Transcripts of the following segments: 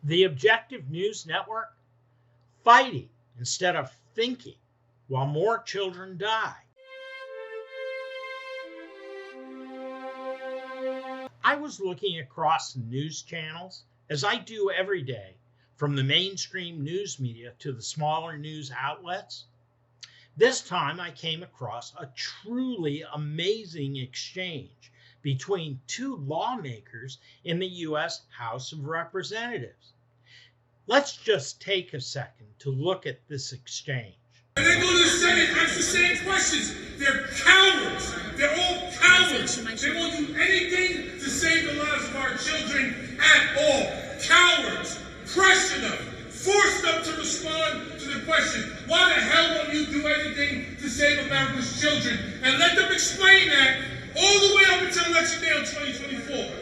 The Objective News Network, fighting instead of thinking while more children die. I was looking across the news channels, as I do every day, from the mainstream news media to the smaller news outlets. This time I came across a truly amazing exchange between two lawmakers in the U.S. House of Representatives. Let's just take a second to look at this exchange. And they go to the Senate and ask the same questions. They're cowards. They're all cowards. They won't do anything to save the lives of our children at all. Cowards. Pressure them. Force them to respond to the question, why the hell won't you do anything to save America's children? And let them explain that all the way up until election day on 2024.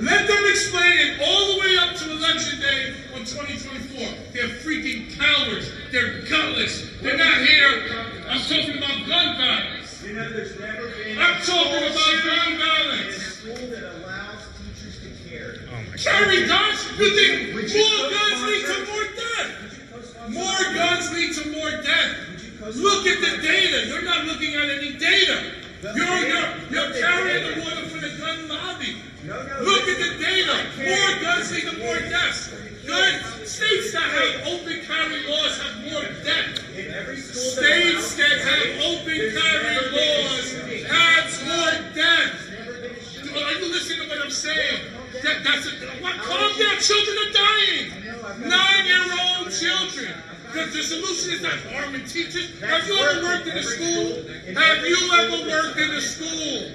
Let them explain it all the way up to election day on 2024. They're freaking cowards. They're gutless. They're not here. I'm talking about gun violence. You know, there's never been I'm talking about gun violence. in a school that allows teachers to carry. Carry guns? You think more guns lead to more death? More guns lead to more death. Look at the data. You're not looking at any data. You're carrying the water for the gun lobby. Look at the data. More guns lead to more deaths. States that have open carry laws have more death. States that have open carry laws have more death. Are you listening to what I'm saying? Calm down. Children are dying. 9-year-old children. The solution is not arming teachers. Have you ever worked in a school? Have you ever worked in a school?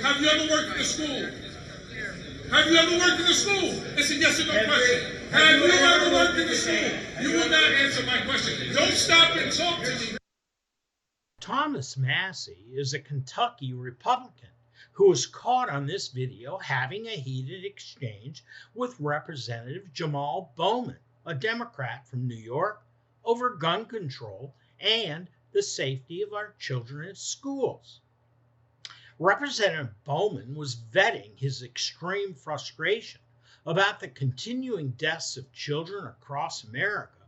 Have you ever worked in a school? Have you ever worked in a school? It's a yes or no question. Have you ever worked in a school? You will not answer my question. Don't stop and talk to me. Thomas Massie is a Kentucky Republican who was caught on this video having a heated exchange with Representative Jamal Bowman, a Democrat from New York, over gun control and the safety of our children at schools. Representative Bowman was vetting his extreme frustration about the continuing deaths of children across America,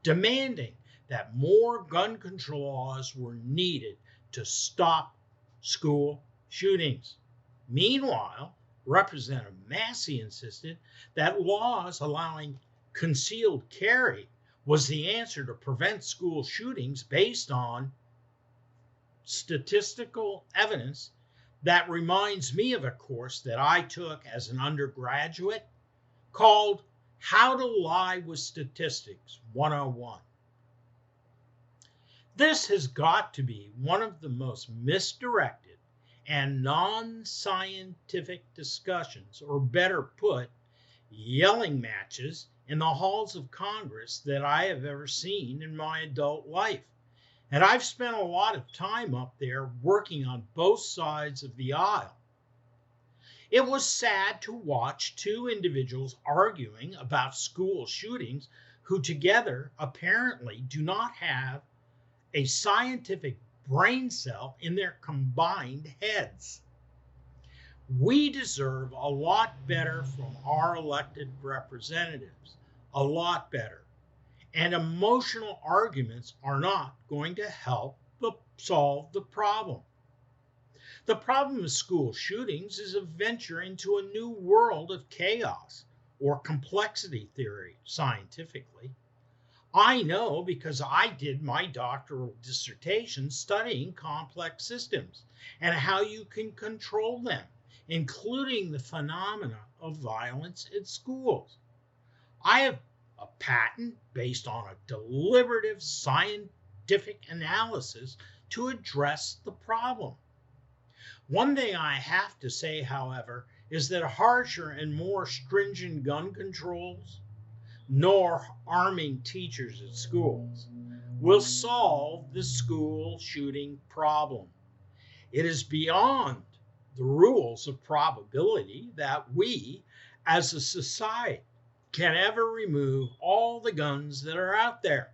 demanding that more gun control laws were needed to stop school shootings. Meanwhile, Representative Massie insisted that laws allowing concealed carry was the answer to prevent school shootings based on statistical evidence that reminds me of a course that I took as an undergraduate called How to Lie with Statistics 101. This has got to be one of the most misdirected and non-scientific discussions, or better put, yelling matches in the halls of Congress that I have ever seen in my adult life. And I've spent a lot of time up there working on both sides of the aisle. It was sad to watch two individuals arguing about school shootings who together apparently do not have a scientific brain cell in their combined heads. We deserve a lot better from our elected representatives, a lot better. And emotional arguments are not going to help solve the problem. The problem of school shootings is a venture into a new world of chaos, or complexity theory, scientifically. I know because I did my doctoral dissertation studying complex systems and how you can control them, including the phenomena of violence at schools. I have a patent based on a deliberative scientific analysis to address the problem. One thing I have to say, however, is that harsher and more stringent gun controls, nor arming teachers at schools, will solve the school shooting problem. It is beyond the rules of probability that we, as a society, can ever remove all the guns that are out there.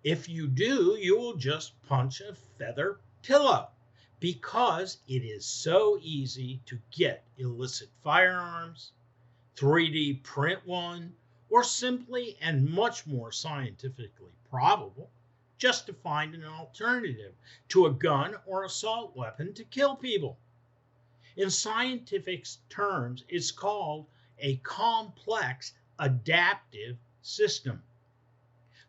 If you do, you will just punch a feather pillow, because it is so easy to get illicit firearms, 3D print one, or simply and much more scientifically probable, just to find an alternative to a gun or assault weapon to kill people. In scientific terms, it's called a complex adaptive system.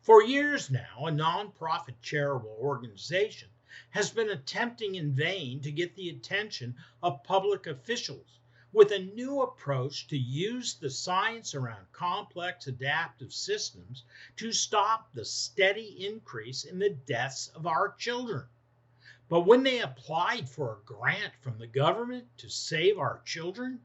For years now, a nonprofit charitable organization has been attempting in vain to get the attention of public officials with a new approach to use the science around complex adaptive systems to stop the steady increase in the deaths of our children. But when they applied for a grant from the government to save our children,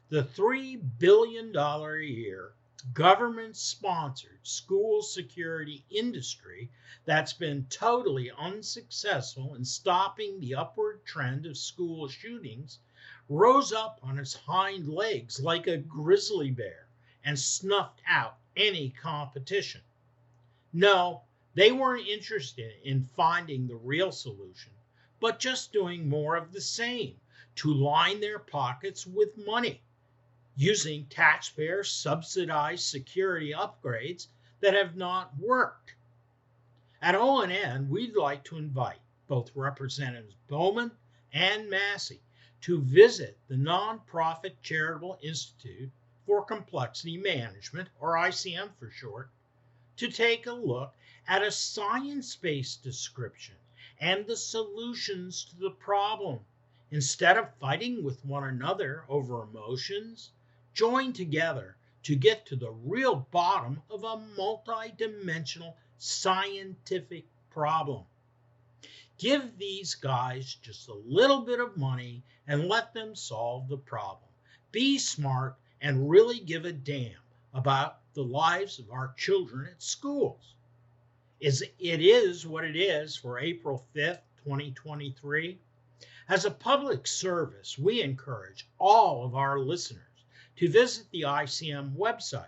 the $3 billion a year government-sponsored school security industry that's been totally unsuccessful in stopping the upward trend of school shootings rose up on its hind legs like a grizzly bear and snuffed out any competition. No, they weren't interested in finding the real solution, but just doing more of the same to line their pockets with money, using taxpayer subsidized security upgrades that have not worked. At ONN, we'd like to invite both Representatives Bowman and Massey to visit the nonprofit Charitable Institute for Complexity Management, or ICM for short, to take a look at a science-based description and the solutions to the problem. Instead of fighting with one another over emotions, join together to get to the real bottom of a multidimensional scientific problem. Give these guys just a little bit of money and let them solve the problem. Be smart and really give a damn about the lives of our children at schools. It is what it is for April 5th, 2023. As a public service, we encourage all of our listeners to visit the ICM website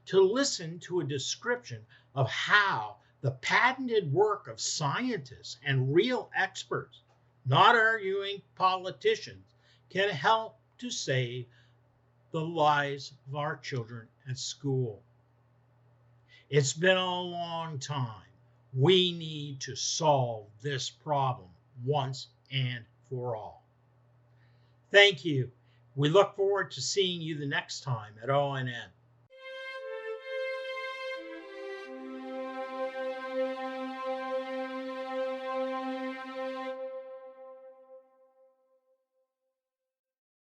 to listen to a description of how the patented work of scientists and real experts, not arguing politicians, can help to save the lives of our children at school. It's been a long time. We need to solve this problem once and for all. Thank you. We look forward to seeing you the next time at ONN.